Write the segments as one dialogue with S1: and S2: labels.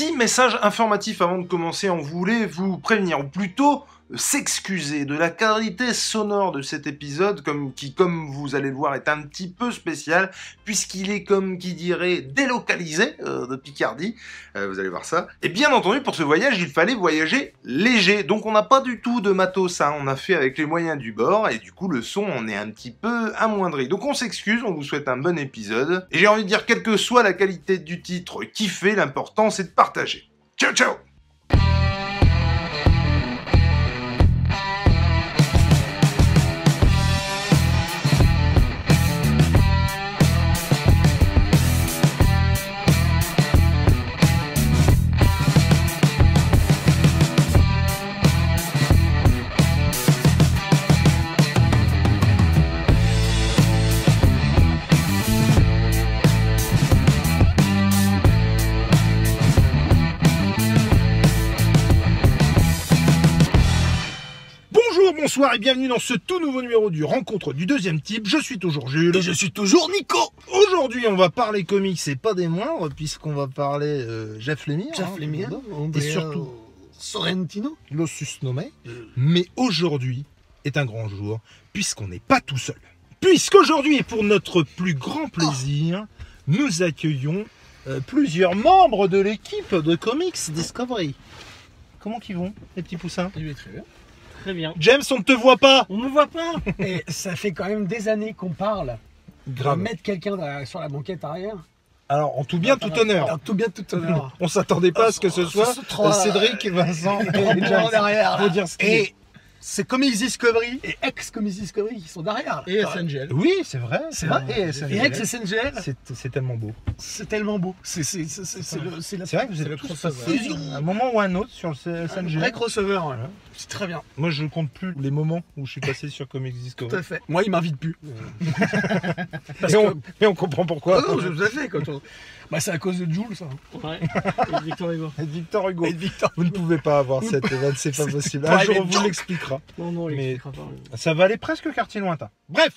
S1: Petit message informatif avant de commencer, on voulait vous prévenir, ou plutôt s'excuser de la qualité sonore de cet épisode, qui, comme vous allez le voir, est un petit peu spécial, puisqu'il est, comme qui dirait, délocalisé de Picardie, vous allez voir ça. Et bien entendu, pour ce voyage, il fallait voyager léger, donc on n'a pas du tout de matos, hein. On a fait avec les moyens du bord, et du coup, le son en est un petit peu amoindri. Donc on s'excuse, on vous souhaite un bon épisode, et j'ai envie de dire, quelle que soit la qualité du titre, kiffez, l'important c'est de partager. Ciao ciao. Bonsoir et bienvenue dans ce tout nouveau numéro du Rencontre du deuxième type. Je suis toujours Jules.
S2: Et je suis toujours Nico.
S1: Aujourd'hui, on va parler comics et pas des moindres, puisqu'on va parler Jeff Lemire.
S2: Et
S1: surtout
S2: Sorrentino.
S1: Lossus Nommé. Mais aujourd'hui est un grand jour, puisqu'on n'est pas tout seul. Puisqu'aujourd'hui, et pour notre plus grand plaisir, nous accueillons plusieurs membres de l'équipe de Comics Discovery. Comment qu'ils vont, les petits poussins?
S2: Il est très bien.
S3: Très bien.
S1: James, on ne te voit pas.
S3: On ne me voit pas.
S2: Et ça fait quand même des années qu'on parle
S1: Grave.
S2: de mettre quelqu'un sur la banquette arrière.
S1: Alors, en tout bien, tout honneur.
S2: En tout bien, tout honneur.
S1: On s'attendait pas à ce que ce soit Cédric et Vincent et James.
S2: derrière.
S1: Faut dire ce qu'il est.
S2: Et c'est Comics Discovery et ex-Comics Discovery qui sont derrière.
S3: Et SNGL.
S1: Oui, c'est vrai.
S2: C'est vrai.
S1: Et SNGL.
S2: Et ex-SNGL.
S1: C'est tellement beau.
S2: C'est tellement beau. C'est
S1: C'est vrai que vous êtes tous
S2: crossover.
S1: passés à un moment ou à un autre sur le SNGL.
S2: vrai crossover. Ouais. C'est très bien.
S1: Moi, je ne compte plus les moments où je suis passé sur Comics
S2: Tout
S1: Discovery.
S2: à fait. Moi, il m'invite plus.
S1: Et on comprend pourquoi.
S2: Oh non, tout à fait. Bah, c'est à cause de Jules, ça.
S3: Ouais. Et Victor Hugo.
S1: Et Victor Hugo.
S2: Et de Victor.
S1: Vous ne pouvez pas avoir cette vanne, c'est pas possible. Un
S2: Ouais,
S1: jour,
S2: mais
S1: on vous
S2: donc-
S1: l'expliquera.
S3: Non, il
S1: Mais-
S3: expliquera pas.
S1: Ça va aller presque quartier lointain. Bref,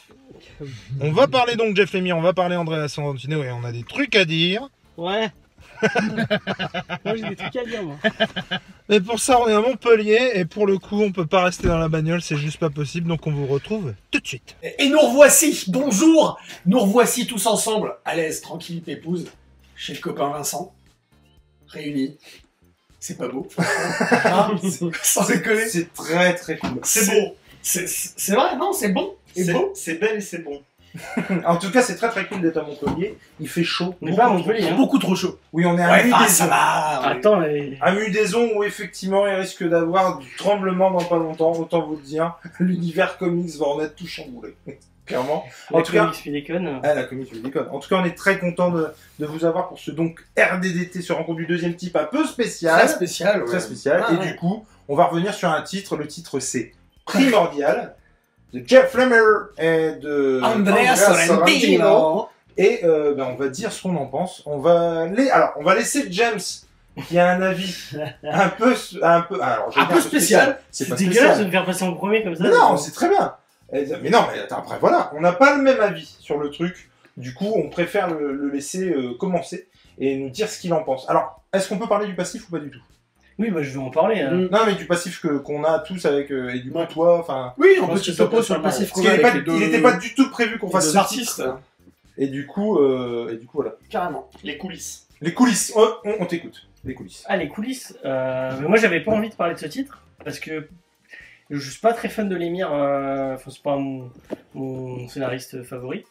S1: on va parler donc Jeff Lemire, on va parler Andrea Sorrentino et on a des trucs à dire.
S3: Ouais. Moi, j'ai des trucs à dire, moi.
S1: Mais pour ça, on est à Montpellier et pour le coup, on peut pas rester dans la bagnole, c'est juste pas possible. Donc on vous retrouve tout de suite.
S2: Et nous revoici, bonjour. Nous revoici tous ensemble, à l'aise, tranquille, pépouze, chez le copain Vincent, réunis. C'est pas beau, hein, sans déconner.
S4: C'est très très cool.
S2: C'est beau. C'est vrai, non, c'est bon. C'est beau.
S4: C'est bel et c'est bon. En tout cas, c'est très très cool d'être à Montpellier. Il fait chaud.
S3: On n'est pas à Montpellier, hein.
S2: Beaucoup trop chaud.
S4: Oui, on est à
S2: Ouais, ça
S4: Mudaison.
S2: va. ouais.
S3: Attends, mais...
S4: À Mudaison où effectivement il risque d'avoir du tremblement dans pas longtemps, autant vous le dire. L'univers comics va en être tout chamboulé. Clairement. En
S3: La
S4: tout cas,
S3: Comics Filicon.
S4: la comics je déconne. En tout cas, on est très content de vous avoir pour ce donc RDDT, ce rencontre du deuxième type un peu spécial.
S2: Très spécial.
S4: Très
S2: ouais.
S4: spécial.
S2: Ah,
S4: Et
S2: ouais.
S4: du coup, on va revenir sur un titre. Le titre c'est Primordial de Jeff Lemire et de
S2: Andrea Sorrentino.
S4: Et on va dire ce qu'on en pense. On va laisser James qui a un avis un peu alors, je vais
S2: Un
S4: dire
S2: peu spécial.
S4: C'est pas
S3: dégueulasse de
S4: spécial.
S3: me faire passer en premier comme ça.
S4: Mais non, c'est très bien. Mais non, mais attends, après voilà, on n'a pas le même avis sur le truc. Du coup, on préfère le laisser commencer et nous dire ce qu'il en pense. Alors, est-ce qu'on peut parler du passif ou pas du tout?
S3: Oui, bah, je vais en parler. Hein.
S4: Non, mais du passif qu'on a tous avec et du coup toi, enfin.
S2: Oui, on
S3: pense
S2: peut
S3: que
S2: se
S3: ça
S2: topo
S3: peut
S2: sur le
S3: être pas
S2: passif
S4: Parce
S2: qu'on a
S4: qu'il
S2: avec les deux.
S4: n'était pas du tout prévu qu'on
S2: les
S4: fasse
S2: deux
S4: ce
S2: artistes.
S4: titre. Et du coup voilà.
S2: Carrément. Les coulisses.
S4: Les coulisses, on t'écoute. Les coulisses.
S3: Ah, les coulisses. Mais moi, j'avais pas envie de parler de ce titre parce que je suis pas très fan de Lemire. Enfin, c'est pas mon scénariste favori.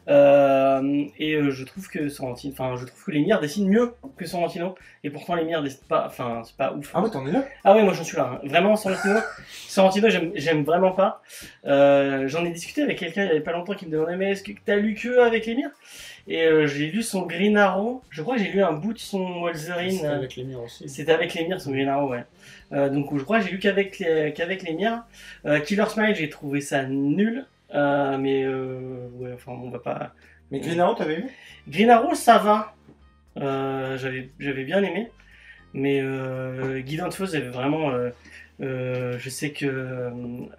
S3: Je trouve que Lemire dessine mieux que Sorrentino. Et pourtant, Lemire dessine pas. Enfin, c'est pas ouf.
S4: Ah ouais, t'en es là?
S3: Ah ouais, moi j'en suis là. Hein. Vraiment, Sorrentino, j'aime vraiment pas. J'en ai discuté avec quelqu'un il y avait pas longtemps qui me demandait mais est-ce que t'as lu que avec Lemire? Et j'ai lu son Green Arrow. Je crois que j'ai lu un bout de son Wolverine.
S2: les murs aussi.
S3: C'était avec Lemire, son Green Arrow, ouais. Donc je crois que j'ai lu qu'avec Lemire. Killer Smile, j'ai trouvé ça nul. Ouais, enfin, on va pas.
S4: Mais Green Arrow, t'avais aimé?
S3: Green Arrow, ça va. J'avais bien aimé. Mais Guy D'Anfos avait vraiment Je sais que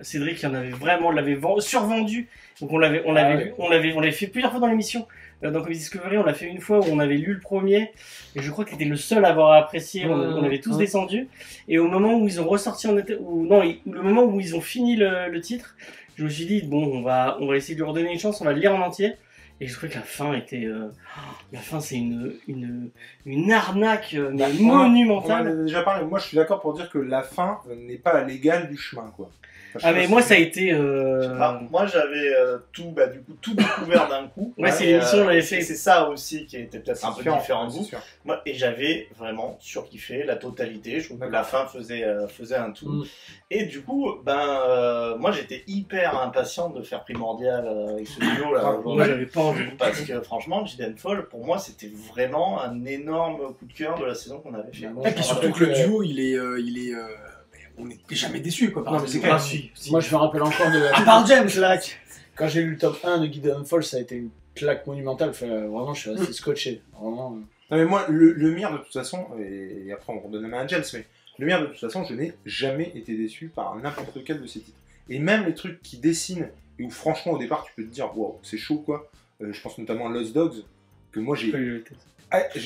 S3: Cédric, il en avait vraiment, l'avait survendu. Donc on l'avait fait plusieurs fois dans l'émission. Dans Comedy Discovery, on l'a fait une fois où on avait lu le premier, et je crois qu'il était le seul à avoir apprécié. On avait tous descendu. Et au moment où ils ont ressorti, le moment où ils ont fini le titre, je me suis dit bon, on va essayer de lui redonner une chance, on va le lire en entier. Et je trouvais que la fin était, la fin c'est une arnaque monumentale.
S4: On en a déjà parlé. Moi, je suis d'accord pour dire que la fin n'est pas à l'égal du chemin, quoi.
S3: Ah mais moi ça a été.
S5: Moi j'avais tout découvert d'un coup.
S3: Ouais, c'est l'émission, j'avais fait.
S5: C'est ça aussi qui était peut-être un peu différent de
S4: c'est
S5: vous.
S4: sûr.
S5: Moi, et j'avais vraiment surkiffé la totalité. Je trouve que la fin faisait un tout. Et du coup, moi j'étais hyper impatient de faire Primordial avec ce duo là.
S3: Moi j'avais pas envie.
S5: Parce que franchement, Jidenfall, pour moi, c'était vraiment un énorme coup de cœur de la saison qu'on avait fait.
S2: Et puis surtout que le duo, il est on n'était jamais déçu quoi.
S1: Non, mais c'est clair.
S6: Moi, je me rappelle encore de
S2: À part James,
S6: claque. Quand j'ai lu le top 1 de Gideon Fall, ça a été une claque monumentale. Enfin, vraiment, je suis resté scotché. Vraiment.
S4: Non, mais moi, le mire, de toute façon, et après on redonne la main à James, mais le mire, de toute façon, je n'ai jamais été déçu par n'importe lequel de ces titres. Et même les trucs qui dessinent, et où franchement, au départ, tu peux te dire, wow, c'est chaud quoi. Je pense notamment à Lost Dogs, que moi j'ai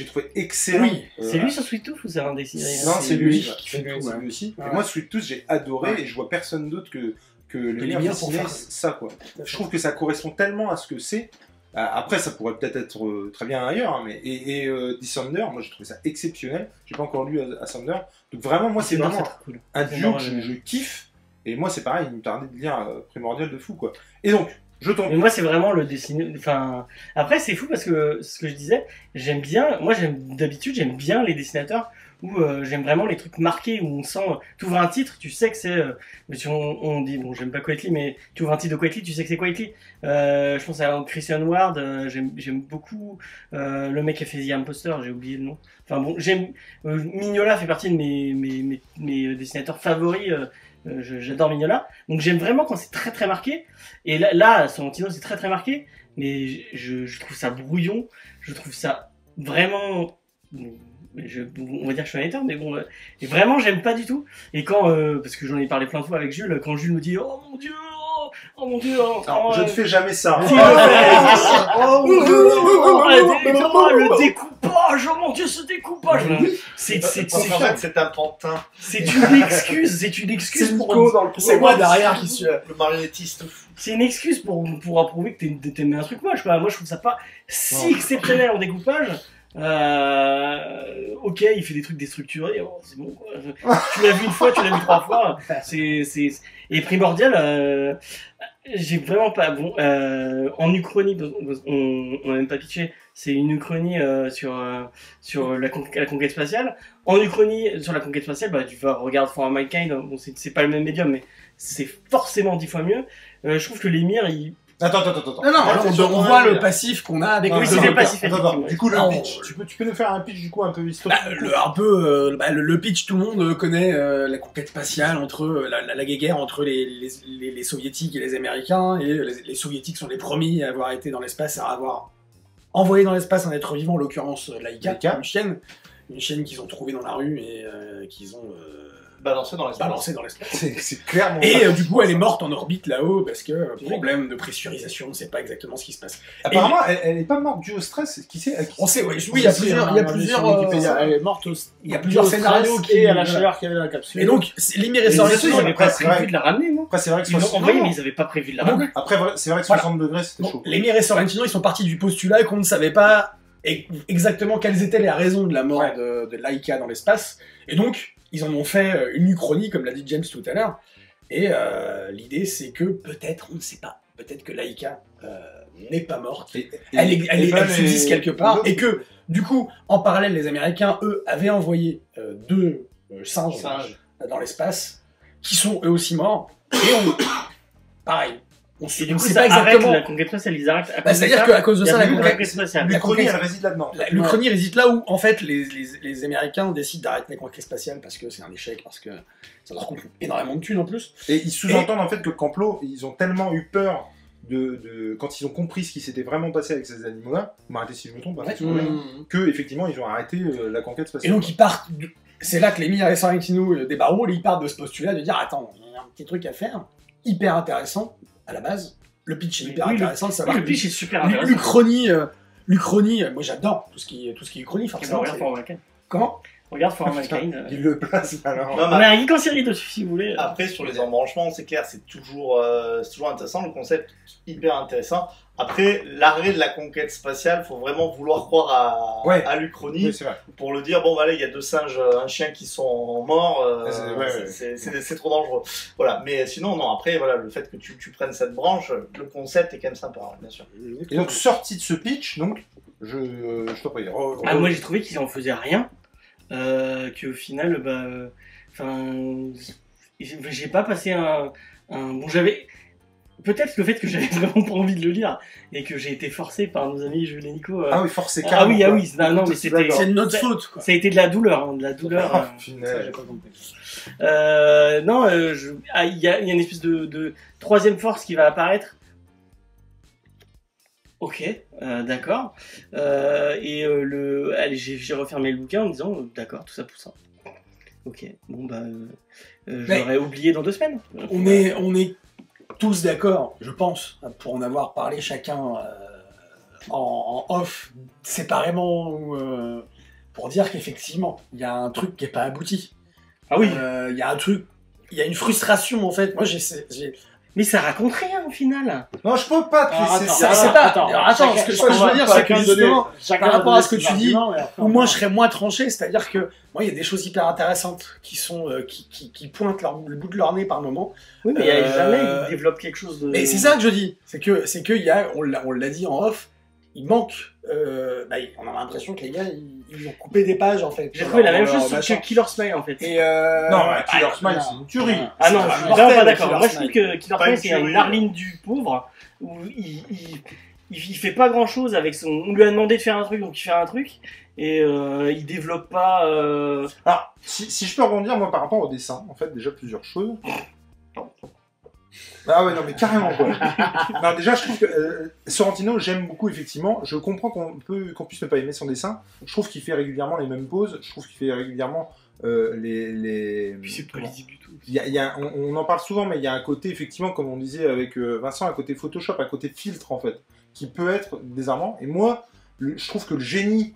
S4: trouvé excellent.
S2: Oui,
S3: C'est lui sur Sweet Tooth ou c'est un des séries?
S4: Non, c'est lui.
S2: qui fait tout,
S4: C'est
S2: ouais.
S4: lui aussi.
S2: Ouais.
S4: Et moi, Sweet Tooth, j'ai adoré, et je vois personne d'autre que le
S2: les
S4: mire
S2: miens pour
S4: dessiné
S2: faire
S4: ça quoi. Je trouve que ça correspond tellement à ce que c'est. Après, ça pourrait peut-être être très bien ailleurs, hein, mais Dissonder, moi j'ai trouvé ça exceptionnel. J'ai pas encore lu Ascender. Donc vraiment, moi c'est vraiment
S3: cool.
S4: un
S3: C'est
S4: duo
S3: marrant,
S4: que je kiffe. Et moi c'est pareil, il me tardait de lire Primordial de fou quoi. Et donc, je tombe.
S3: Mais moi, c'est vraiment le dessiné. Enfin, après, c'est fou parce que ce que je disais, j'aime bien. Moi, d'habitude, j'aime bien les dessinateurs où j'aime vraiment les trucs marqués où on sent. Tu ouvres un titre, tu sais que c'est. On dit, bon, j'aime pas Quietly, mais tu ouvres un titre de Quietly, tu sais que c'est Quietly. Je pense à Christian Ward. J'aime beaucoup le mec qui a fait The Imposter. J'ai oublié le nom. Enfin bon, j'aime. Mignola fait partie de mes dessinateurs favoris. J'adore Mignola. Donc j'aime vraiment quand c'est très très marqué. Et là Sorrentino c'est très très marqué. Mais je trouve ça brouillon. Je trouve ça vraiment... on va dire que je suis un hater, mais bon... et vraiment j'aime pas du tout. Et quand... parce que j'en ai parlé plein de fois avec Jules. Quand Jules me dit « Oh mon Dieu, oh mon Dieu...
S4: Alors, je ne fais jamais ça.
S3: Si, le découpage, oh mon Dieu, ce découpage. C'est
S5: un pantin.
S3: une excuse pour...
S2: C'est moi derrière qui suis.
S5: Le marionnettiste fou.
S3: C'est une excuse pour approuver que t'aimes un truc moche, quoi. Moi, je trouve ça pas si exceptionnel en découpage. Ok, il fait des trucs déstructurés, oh, c'est bon, quoi. Tu l'as vu une fois, tu l'as vu 3 fois. Et Primordial, j'ai vraiment pas... Bon, en Uchronie, on n'a même pas pitché, c'est une Uchronie sur la conquête spatiale. En Uchronie, sur la conquête spatiale, bah, tu vas regarder For Mankind, bon, c'est pas le même médium, mais c'est forcément 10 fois mieux. Je trouve que l'émir, il...
S4: Attends.
S2: Non, là, on voit le passif qu'on a avec
S3: Oui, c'est le passif.
S4: Attends. Du coup,
S2: Non.
S4: le pitch. Tu peux nous faire un pitch du coup un peu historique.
S2: Le pitch, tout le monde connaît la conquête spatiale entre la guerre entre les soviétiques et les américains, et les soviétiques sont les premiers à avoir été dans l'espace, à avoir envoyé dans l'espace un être vivant, en l'occurrence Laika, une chienne qu'ils ont trouvée dans la rue et qu'ils ont
S5: Balancé dans l'espace.
S4: C'est clairement.
S2: Et du coup, elle est morte en orbite là-haut parce que problème de pressurisation, on sait pas exactement ce qui se passe.
S4: Apparemment, elle est pas morte due au stress. Qui sait
S2: On sait, oui, il y a plusieurs,
S6: Elle est morte au...
S2: il y a plusieurs scénarios
S6: et à la chaleur qu'il y avait dans la capsule.
S2: Et donc, l'émir et
S3: Ils
S2: Sorrentino,
S3: avaient pas prévu de la ramener, non?
S4: Après, c'est vrai que
S3: Ils l'ont envoyé, mais ils avaient pas prévu de la ramener.
S4: Après, c'est vrai que 60 degrés, c'était chaud.
S2: l'émir et Sorrentino, ils sont partis du postulat qu'on ne savait pas exactement quelles étaient les raisons de la mort de Laika dans l'espace. Et donc, ils en ont fait une uchronie, comme l'a dit James tout à l'heure. Et l'idée, c'est que peut-être, on ne sait pas, peut-être que Laika n'est pas morte. Elle subsiste quelque part. Et que, du coup, en parallèle, les Américains, eux, avaient envoyé 2 singes dans l'espace, qui sont eux aussi morts. Et pareil. On
S3: Et du coup,
S2: sait
S3: ça
S2: pas exactement.
S3: arrête la conquête spatiale, ils arrêtent.
S2: C'est-à-dire qu'à cause de ça, la
S3: conquête spatiale.
S4: L'Uchronie, elle réside là-dedans.
S2: L'Uchronie réside là où, en fait, les Américains décident d'arrêter la conquête spatiale parce que c'est un échec, parce que ça leur coûte énormément de thunes en plus.
S4: Et ils sous-entendent en fait que Camplo, ils ont tellement eu peur quand ils ont compris ce qui s'était vraiment passé avec ces animaux-là, vous m'arrêtez si je me trompe, que effectivement ils ont arrêté la conquête
S2: Et
S4: spatiale.
S2: donc ils partent c'est là que Lemire et Sorrentino débarroulent, ils partent de ce postulat de dire attends, il y a un petit truc à faire, hyper intéressant à la base. Le pitch est hyper
S3: Oui,
S2: intéressant de savoir
S3: Le
S2: que
S3: pitch est super intéressant.
S2: l'Uchronie, moi j'adore tout ce qui est Uchronie, forcément.
S3: Regarde
S2: c'est-
S3: For All Mankind.
S2: Comment
S3: Regarde For All Mankind.
S4: Il le place alors.
S5: Non,
S3: On a un geek en série dessus si vous voulez.
S5: Après, sur les embranchements, c'est clair, c'est toujours intéressant, le concept hyper intéressant. Après, l'arrêt de la conquête spatiale, faut vraiment vouloir croire
S4: Ouais.
S5: à l'Uchronie
S4: Oui, c'est vrai.
S5: pour le dire, bon, voilà, il y a 2 singes, un chien qui sont morts, c'est trop dangereux. Voilà, mais sinon, non, après, voilà, le fait que tu prennes cette branche, le concept est quand même sympa, ouais, bien sûr.
S4: Et donc, sorti de ce pitch, donc, je t'en prie.
S3: Ah, moi j'ai trouvé qu'ils en faisaient rien. Qu'au final, enfin, j'ai pas passé bon, j'avais peut-être le fait que j'avais vraiment pas envie de le lire et que j'ai été forcé par nos amis Jules et Nico.
S4: Ah oui, forcé
S3: Ah
S4: carrément.
S3: oui, ah
S4: quoi.
S3: oui, non, mais c'était.
S2: C'est de notre
S3: ça-
S2: faute, quoi.
S3: Ça a été de la douleur, hein, de la douleur.
S4: Ah,
S6: Ça,
S4: punaise.
S6: j'ai pas compris.
S3: Non, il y a une espèce de troisième force qui va apparaître. Ok, d'accord. Allez, j'ai refermé le bouquin en me disant, d'accord, tout ça pour ça. Ok, bon bah, je
S2: Mais-
S3: l'aurais oublié dans 2 semaines.
S2: On est tous d'accord, je pense, pour en avoir parlé chacun en off, séparément, ou, pour dire qu'effectivement, il y a un truc qui n'est pas abouti.
S3: Ah oui,
S2: Il y a un truc, il y a une frustration en fait. Moi, j'ai
S3: mais ça raconte rien au final.
S4: Non, je peux pas te
S6: Alors,
S4: laisser
S6: attends,
S4: ça.
S2: c'est pas- alors, attends, ce que je veux dire, c'est que justement, par rapport à ce que tu dis, ou moi je serais moins tranché, c'est-à-dire que moi il y a des choses hyper intéressantes qui sont qui pointent le bout de leur nez par moment.
S3: Oui, mais jamais il développe quelque chose de.
S2: Mais c'est ça que je dis, c'est que il y a, on l'a dit en off, il manque, on a l'impression que les gars ils ont coupé des pages en fait.
S3: J'ai trouvé la même
S2: Dans leur
S3: chose
S2: machin.
S3: que Killer Smile en fait.
S2: Et
S4: Non, Killer Smile, c'est une tuerie.
S3: Ah non,
S2: c'est
S3: je suis
S2: mortel,
S3: vraiment pas
S2: le
S3: d'accord.
S2: Killer
S3: Moi je trouve que Killer
S5: Pas
S3: Smile
S5: une
S3: c'est une
S5: tuerie.
S3: Arline du pauvre où il fait pas grand chose avec son. On lui a demandé de faire un truc donc il fait un truc et il développe pas.
S4: Alors, si je peux rebondir, moi, par rapport au dessin, en fait, déjà plusieurs choses. Ah ouais, non, mais carrément, quoi. Non, déjà, je trouve que Sorrentino, j'aime beaucoup, effectivement. Je comprends qu'on puisse ne pas aimer son dessin. Je trouve qu'il fait régulièrement les mêmes poses. Je trouve qu'il fait régulièrement les...
S3: Puis c'est pas
S4: comment-
S3: lisible du tout.
S4: on en parle souvent, mais il y a un côté, effectivement, comme on disait avec Vincent, un côté Photoshop, un côté filtre, en fait, qui peut être désarmant. Et moi, je trouve que le génie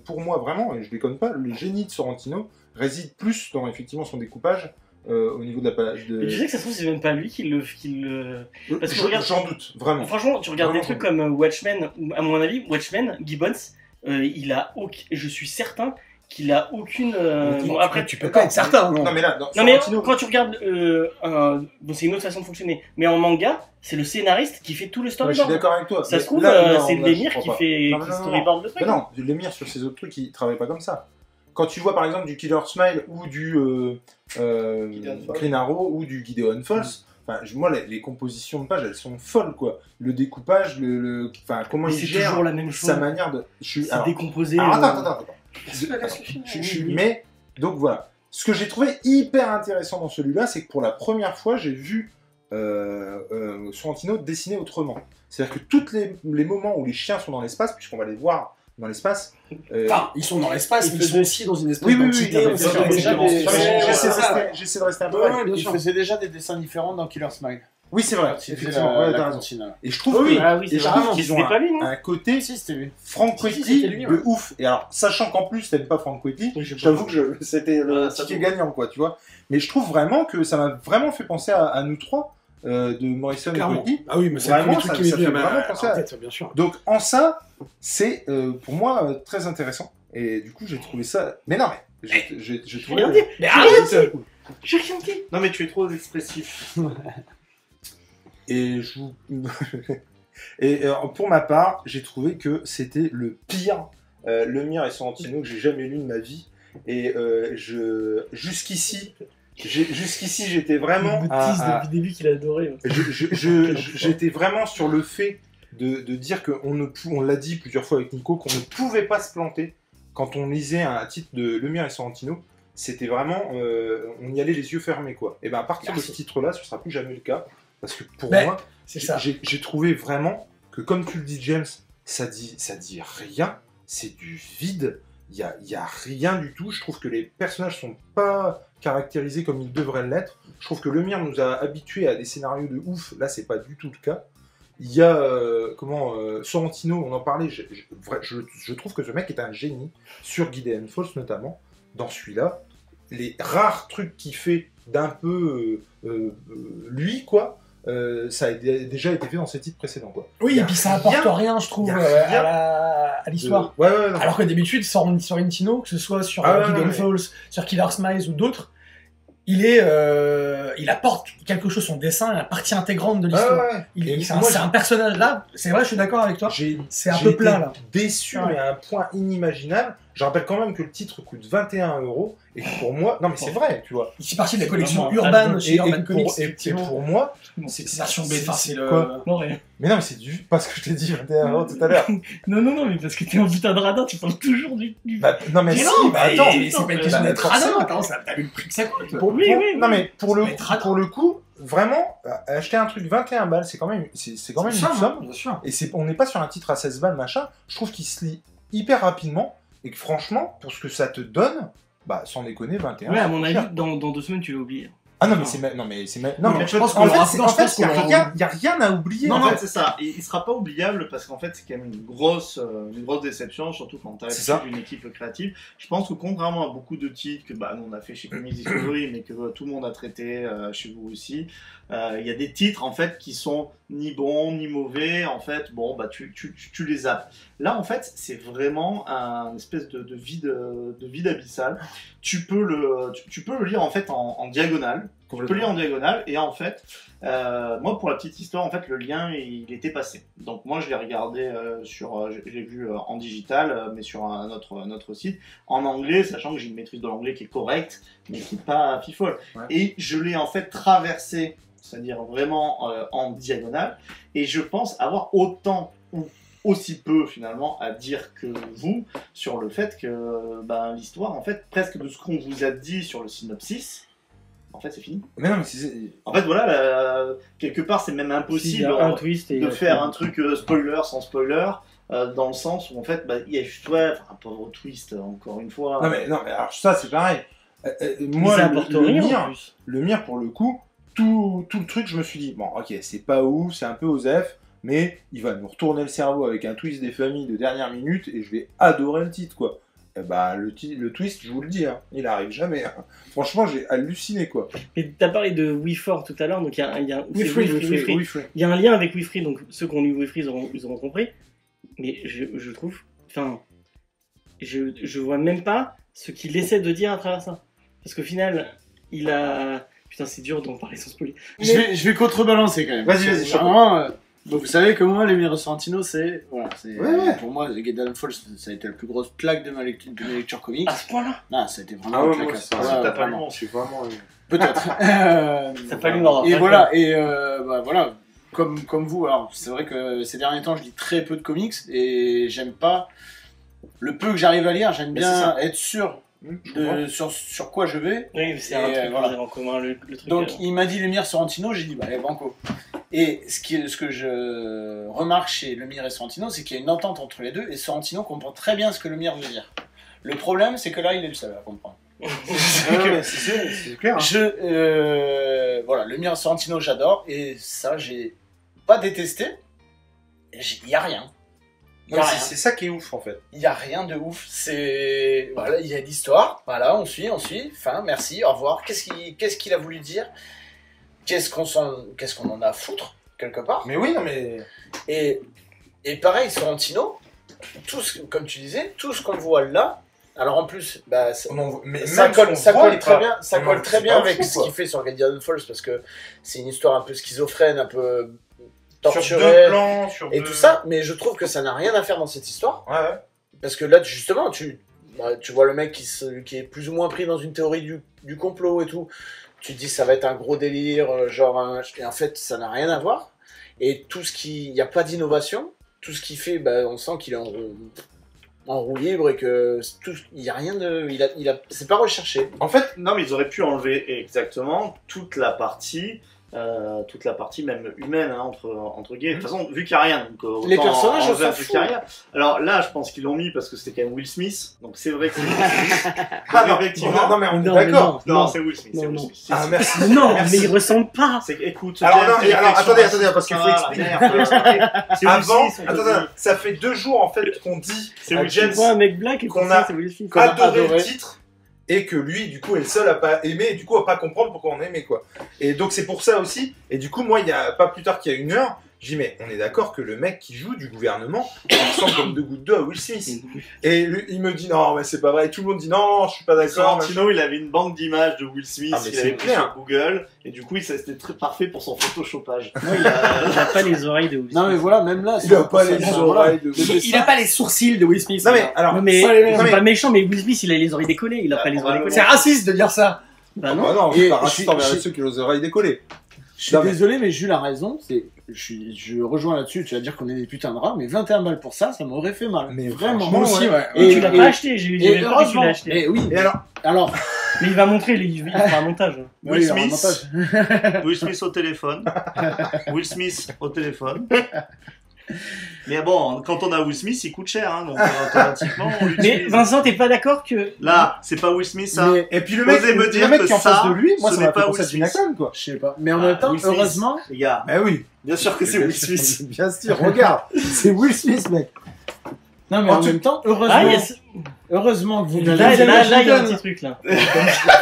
S4: pour moi, vraiment, et je déconne pas, le génie de Sorrentino réside plus dans, effectivement, son découpage au niveau de la page
S3: Mais tu sais que ça se trouve c'est même pas lui qui le. Parce que regarde-
S4: J'en doute, vraiment.
S3: Franchement, tu regardes des
S4: Vraiment.
S3: trucs comme Watchmen, ou, à mon avis, Watchmen, Gibbons, il a je suis certain qu'il a aucune. Bon, après,
S2: tu peux pas être certain, non.
S4: Non, mais là, dans
S3: non mais
S4: Sorrentino,
S3: quand tu regardes, bon, c'est une autre façon de fonctionner. Mais en manga, c'est le scénariste qui fait tout le
S4: ouais, je
S3: storyboard.
S4: suis d'accord avec toi.
S3: Ça
S4: Mais
S3: se trouve,
S4: là, non,
S3: c'est
S4: là,
S3: Lemire
S4: je crois
S3: qui
S4: pas.
S3: fait
S4: Non,
S3: qui
S4: non, non,
S3: storyboard le truc.
S4: Mais non, Lemire sur ses autres trucs, il travaille pas comme ça. Quand tu vois par exemple du Killer Smile ou du Green Arrow ou du Gideon Falls, enfin, moi les compositions de pages elles sont folles quoi. Le découpage, enfin comment
S3: Mais
S4: il
S3: c'est
S4: gère
S3: toujours la même chose.
S4: sa manière de.
S3: C'est décomposé.
S4: Alors, attends. Mais donc voilà. Ce que j'ai trouvé hyper intéressant dans celui-là, c'est que pour la première fois, j'ai vu Sorrentino dessiner autrement. C'est-à-dire que tous les moments où les chiens sont dans l'espace, puisqu'on va les voir dans l'espace.
S2: Enfin, ils sont dans l'espace,
S6: Il
S2: mais ils
S6: faisait-
S2: sont aussi dans une espèce
S4: Oui, oui, oui,
S2: d'entité.
S4: oui,
S2: on
S4: bien
S2: sait
S4: sûr,
S2: pas exactement
S6: déjà
S2: ce que
S6: des-
S2: c'est.
S4: J'essaie
S2: C'est ça.
S4: j'essaie de rester un peu
S2: Ouais,
S4: vague.
S2: ouais, bien
S6: Il
S2: sûr.
S6: faisait déjà des dessins différents dans Killer Smile.
S4: Oui, c'est vrai.
S6: C'était
S4: Effectivement, ouais, t'as
S6: la
S4: raison.
S6: cantine.
S4: Et je trouve
S2: Oui,
S4: que-
S3: Ah oui, c'est
S4: et je
S3: vrai.
S4: trouve qu'ils
S3: C'était
S4: ont
S3: pas lui, non
S4: un côté
S6: Si, c'était lui.
S4: Frank
S2: Si, si,
S4: Quitty
S2: c'était lui,
S4: de
S2: ouais.
S4: ouf. Et alors, sachant qu'en plus, t'aimes pas Frank Quitty,
S3: Oui, je sais pas.
S4: j'avoue que c'était le
S5: Ça
S4: ticket
S5: doit.
S4: gagnant, quoi, tu vois. Mais je trouve vraiment que ça m'a vraiment fait penser à nous trois, de Morrison et
S2: Clairement.
S4: Quitty.
S2: Ah oui, mais c'est le
S4: Vraiment,
S2: premier truc
S4: ça-
S2: qui m'est
S4: ça
S2: venu
S4: fait vraiment penser à-
S2: en tête, bien sûr.
S4: Donc, en ça, c'est pour moi très intéressant. Et du coup, j'ai trouvé ça. Mais non, mais j'ai trouvé.
S3: Rien dit.
S2: Mais
S4: arrête.
S3: J'ai rien dit.
S5: Non, mais tu es trop expressif.
S4: Et je vous... Et pour ma part, j'ai trouvé que c'était le pire Lemire et Sorrentino que j'ai jamais lu de ma vie. Et jusqu'ici, j'étais vraiment
S3: depuis le début qu'il a adoré.
S4: j'étais vraiment sur le fait de dire on l'a dit plusieurs fois avec Nico, qu'on ne pouvait pas se planter quand on lisait un titre de Lemire et Sorrentino. C'était vraiment, on y allait les yeux fermés quoi. Et ben à partir de ce titre-là, ce sera plus jamais le cas, parce que pour
S2: Mais
S4: moi,
S2: c'est ça.
S4: j'ai trouvé vraiment que, comme tu le dis James, ça dit rien, c'est du vide. y a rien du tout. Je trouve que les personnages sont pas caractérisés comme ils devraient l'être. Je trouve que Lemire nous a habitués à des scénarios de ouf. Là, c'est pas du tout le cas. Il y a Sorrentino, on en parlait. Je trouve que ce mec est un génie sur Gideon Falls notamment. Dans celui-là, les rares trucs qu'il fait d'un peu lui, quoi. Ça a déjà été fait dans ses titres précédents, quoi.
S2: Oui, et puis ça apporte rien, je trouve, à l'histoire.
S4: Ouais,
S2: Alors que d'habitude, Sorrentino, que ce soit sur Gideon Falls, sur Killer Smiles ou d'autres, il apporte quelque chose, son dessin est partie intégrante de l'histoire. C'est un personnage là, c'est vrai, je suis d'accord avec toi. C'est un peu plat là.
S4: Déçu, mais à un point inimaginable. Je rappelle quand même que le titre coûte 21 € et que pour moi, non mais c'est vrai, tu vois.
S2: Il fait partie de la collection Urban chez Urban Comics.
S4: Et pour moi,
S2: c'est version B, c'est le.
S3: Non, rien.
S4: Mais non, mais c'est du parce que je t'ai dit 21 € tout à l'heure.
S3: Non, mais parce que t'es en putain de radin, tu parles toujours du.
S4: Bah, non, mais si,
S2: attends,
S4: mais
S2: c'est pas une question d'être radin, attends, t'as vu le prix que ça coûte.
S3: Oui.
S4: Non, mais pour le coup, vraiment, acheter un truc 21 balles, c'est quand même une somme.
S2: Bien sûr.
S4: Et on n'est pas sur un titre à 16 balles, machin. Je trouve qu'il se lit hyper rapidement. Et que franchement, pour ce que ça te donne, bah sans déconner, 21.
S3: Ouais, à mon avis, dans 2 semaines, tu l'as oublié.
S4: Ah non, mais je pense
S5: qu'il
S4: y a rien à oublier.
S5: Non, c'est ça. Il sera pas oubliable parce qu'en fait, c'est quand même une grosse déception, surtout quand tu as une équipe créative. Je pense que contrairement à beaucoup de titres que nous on a fait chez Comics Discovery, mais que tout le monde a traité chez vous aussi, il y a des titres en fait qui sont ni bons ni mauvais. En fait, tu les zappes. Là, en fait, c'est vraiment un espèce de vide abyssal. Tu peux le lire en fait en diagonale. Tu peux lire en diagonale et en fait, moi pour la petite histoire, en fait le lien il était passé. Donc moi je l'ai regardé je l'ai vu en digital, mais sur un autre site, en anglais, sachant que j'ai une maîtrise de l'anglais qui est correcte, mais qui n'est pas fifole. Ouais. Et je l'ai en fait traversé, c'est-à-dire vraiment en diagonale, et je pense avoir autant ou aussi peu finalement à dire que vous sur le fait que l'histoire, en fait, presque de ce qu'on vous a dit sur le synopsis, en fait c'est fini.
S4: Mais non, mais
S5: en fait voilà, quelque part c'est même impossible de faire un truc spoiler sans spoiler, dans le sens où en fait il y a juste un pauvre twist encore une fois.
S4: Non mais alors ça c'est pareil. Moi le mire pour le coup, tout le truc je me suis dit bon ok c'est pas ouf, c'est un peu osef, mais il va nous retourner le cerveau avec un twist des familles de dernière minute et je vais adorer le titre quoi. Et le twist, je vous le dis, il arrive jamais. Franchement, j'ai halluciné quoi.
S3: Et t'as parlé de WeFor tout à l'heure, donc il y a il y a un lien avec WeFree, donc ceux qui ont lu WeFree ils auront compris. Mais je trouve, je vois même pas ce qu'il essaie de dire à travers ça, parce qu'au final, il a putain c'est dur d'en parler sans spoiler.
S6: Je vais contrebalancer quand même.
S4: Vas-y.
S6: Donc vous savez que moi, Lemire Sorrentino, pour moi, Gideon Falls, ça a été la plus grosse claque de mes lectures comics.
S3: À ce point-là?
S6: Non, ça a été vraiment une claque.
S5: T'as pas lu, je suis vraiment...
S6: Peut-être.
S3: T'as pas lu Nord.
S6: Et voilà, voilà, comme vous, alors c'est vrai que ces derniers temps, je lis très peu de comics, et j'aime pas... Le peu que j'arrive à lire, j'aime bien être sûr sur quoi je vais.
S3: Oui, c'est un truc en commun, le truc.
S6: Donc il m'a dit Lemire Sorrentino, j'ai dit banco. Et ce que je remarque chez Lemire et Sorrentino, c'est qu'il y a une entente entre les deux, et Sorrentino comprend très bien ce que Lemire veut dire. Le problème, c'est que là, il est le seul à comprendre.
S4: C'est clair.
S6: Voilà, Lemire et Sorrentino, j'adore, et ça, j'ai pas détesté. Il y a rien.
S4: C'est ça qui est ouf en fait.
S6: Il y a rien de ouf. Voilà, il y a l'histoire. Voilà, on suit. Fin, merci, au revoir. Qu'est-ce qu'il a voulu dire? Qu'est-ce qu'on en a à foutre quelque part?
S4: Mais oui, non mais.
S6: Et pareil, Sorrentino, comme tu disais, tout ce qu'on voit là. Alors en plus, ça colle très bien avec ce qu'il fait sur Gideon Falls, parce que c'est une histoire un peu schizophrène, un peu torturée, tout ça, mais je trouve que ça n'a rien à faire dans cette histoire.
S4: Ouais.
S6: Parce que là, justement, tu vois le mec qui est plus ou moins pris dans une théorie du complot et tout. Tu te dis ça va être un gros délire, et en fait ça n'a rien à voir. Et il n'y a pas d'innovation. Tout ce qu'il fait, on sent qu'il est en roue libre et que il y a rien de, c'est pas recherché.
S5: En fait, non, mais ils auraient pu enlever exactement toute la partie toute la partie même humaine hein, entre gays. De toute façon, vu qu'il n'y a rien, donc
S6: les personnages, on s'en
S5: fout qu'il y a rien. Alors là, je pense qu'ils l'ont mis parce que c'était quand même Will Smith, donc c'est vrai que effectivement.
S4: Non, mais on est d'accord.
S5: Non, c'est Will Smith.
S3: Non.
S4: Ah, merci.
S3: Non,
S4: Merci.
S3: mais il ressemble pas.
S5: C'est écoute.
S4: Alors,
S5: James,
S4: attendez, parce qu'il faut
S5: voilà,
S4: expliquer.
S5: merde, faut expliquer. C'est Will
S4: Avant,
S5: Smith, on te
S4: attends,
S5: dit.
S4: ça fait 2 jours en fait qu'on dit
S5: C'est
S4: à
S5: Will
S4: James
S3: Tu vois un mec black et
S4: qu'on
S3: qu'on
S4: a-
S3: c'est Will Smith.
S6: qu'on a
S4: adoré
S6: adoré.
S4: le titre et que lui du coup est le seul à pas aimer et du coup à pas comprendre pourquoi on aimait quoi. Et donc c'est pour ça aussi. Et du coup moi il y a pas plus tard qu'il y a 1 heure, j'ai dit mais on est d'accord que le mec qui joue du gouvernement il ressemble comme 2 gouttes d'eau à Will Smith. Et lui, il me dit non mais c'est pas vrai. Et tout le monde dit non je suis pas d'accord.
S5: Sorrentino, il avait une banque d'images de Will Smith,
S4: Ah, mais
S5: il
S4: c'est
S5: avait pris
S4: clair.
S5: sur Google, et du coup, c'était très parfait pour son photoshopage.
S3: Non, il a pas les oreilles de Will Smith.
S6: Non mais voilà, même là,
S4: Il a pas les
S6: voilà.
S4: oreilles de
S2: Il a pas les sourcils de Will Smith.
S4: Non mais alors
S3: Non, mais
S2: Ça, les mecs,
S3: c'est
S4: mais-
S3: pas méchant, mais Will Smith, il a les oreilles décollées. Il a pas les oreilles décollées.
S2: c'est raciste de dire ça.
S3: Bah
S4: non,
S3: non.
S4: non,
S6: Et
S4: c'est pas
S6: je
S4: raciste
S6: suis-
S4: envers
S6: je-
S4: ceux qui ont les oreilles décollées.
S6: Je suis
S4: Non, mais-
S6: désolé, mais Jules a raison. Je rejoins là-dessus. Tu vas dire qu'on est des putains de rats, mais 21 balles pour ça, ça m'aurait fait mal.
S4: Mais
S6: vraiment.
S4: franchement,
S2: Moi aussi, ouais.
S3: Et tu l'as pas acheté, j'ai
S6: Et
S3: même pas que tu
S6: heureusement.
S3: l'as acheté.
S6: Et oui.
S4: Et alors
S3: Mais il va montrer, il fera un montage.
S6: Oui,
S5: Will
S6: il y aura un
S5: Smith.
S6: montage.
S5: Will Smith au téléphone. Will Smith au téléphone. Mais bon, quand on a Will Smith, il coûte cher, hein, donc automatiquement on
S3: Mais
S5: l'utilise.
S3: Vincent, t'es pas d'accord que.
S5: Là, c'est pas Will Smith, ça.
S6: Mais
S4: Et puis le mec,
S5: Osez me dire
S4: le mec
S5: que
S4: qui est en face
S5: ça,
S4: de lui, moi
S5: ce
S4: ça
S5: n'est
S4: m'a fait
S5: pas
S4: penser à
S5: Will
S4: Gina
S5: Smith.
S4: Khan quoi.
S6: Je sais pas. Mais en
S5: Ah,
S6: même temps,
S5: Will Smith.
S6: heureusement.
S5: Les gars,
S4: Bah oui.
S5: bien sûr que c'est Will Smith.
S4: Bien sûr, regarde, c'est Will Smith mec.
S6: Non mais
S4: En
S6: en
S4: tout-
S6: même temps, heureusement.
S3: Ah, yes.
S6: Heureusement que vous
S3: Là,
S6: m'avez
S3: là, il y a un
S6: dit.
S3: petit truc là.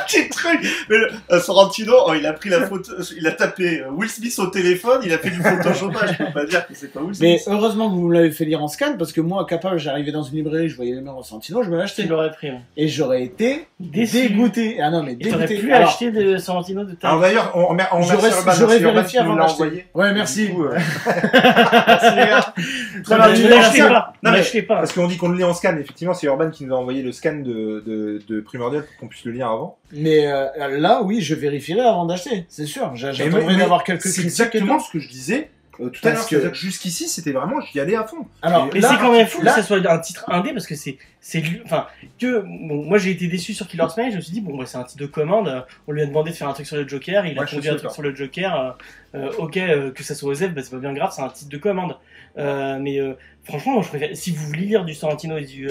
S5: Petit truc. Mais Sorrentino, oh, il a pris la photo, il a tapé Will Smith au téléphone, il a fait du photoshopage. Je peux pas dire que c'est pas Will
S6: Mais
S5: Smith.
S6: heureusement que vous me l'avez fait lire en scan, parce que moi, capable, j'arrivais dans une librairie, je voyais les mains en Santino, je me
S3: Tu
S6: l'achetais.
S3: l'aurais pris. hein.
S6: Et j'aurais été
S3: Déçu.
S6: dégoûté. Ah non, mais
S3: Et t'aurais
S6: dégoûté.
S3: pu
S6: Alors,
S3: acheter de Sorrentino de ta.
S4: Alors d'ailleurs, on remercie Urban,
S6: j'aurais
S4: merci Urban
S6: vérifié
S4: qui nous
S6: avant
S4: l'a
S6: d'acheter.
S4: envoyé.
S6: Ouais, merci.
S4: Du coup,
S5: Merci les gars.
S3: Non, mais
S4: mais
S3: ne l'achetez
S4: merci.
S3: pas.
S4: Non,
S3: Ne
S4: mais-
S3: l'achetez pas.
S4: Parce qu'on dit qu'on le lit en scan, effectivement, c'est Urban qui nous a envoyé le scan de Primordial pour qu'on puisse le lire avant.
S6: Mais là, oui, je vérifierai avant d'acheter, c'est sûr. J'attendrai
S4: mais
S6: d'avoir quelques
S4: C'est
S6: critiques.
S4: exactement ce que je disais tout à
S6: Parce
S4: l'heure.
S6: que-
S4: C'est-à-dire que jusqu'ici, c'était vraiment, j'y allais à fond.
S6: Alors,
S3: Mais
S6: là,
S3: c'est quand même fou
S6: là-
S3: que ça soit un titre indé parce que c'est lui. Enfin, que. Bon, moi j'ai été déçu sur Killer Smile, je me suis dit, bon, bah, c'est un titre de commande. On lui a demandé de faire un truc sur le Joker, il a
S4: Ouais, je
S3: pondu
S4: suis
S3: un truc
S4: d'accord.
S3: sur le Joker. Ok, que ça soit Osef, bah, c'est pas bien grave, c'est un titre de commande. Mais franchement, moi, je préfère. Si vous voulez lire du Sorrentino et du